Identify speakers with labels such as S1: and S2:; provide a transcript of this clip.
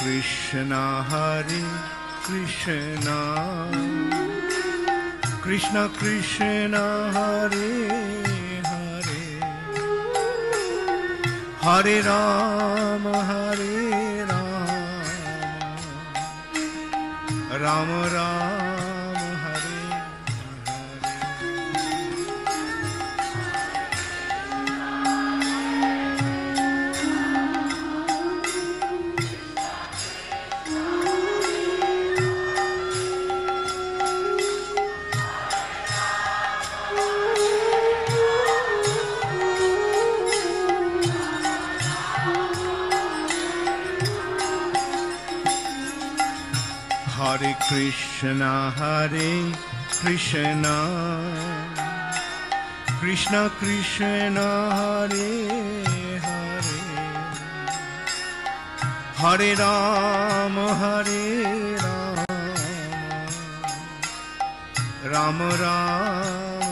S1: Krishna, Hare Krishna, Krishna Krishna, Hare Hare, Hare Rama, Hare Rama, Rama Rama, Hare Hare Krishna, Hare Krishna, Krishna Krishna, Hare Hare, Hare Rama, Hare Rama, Rama Rama,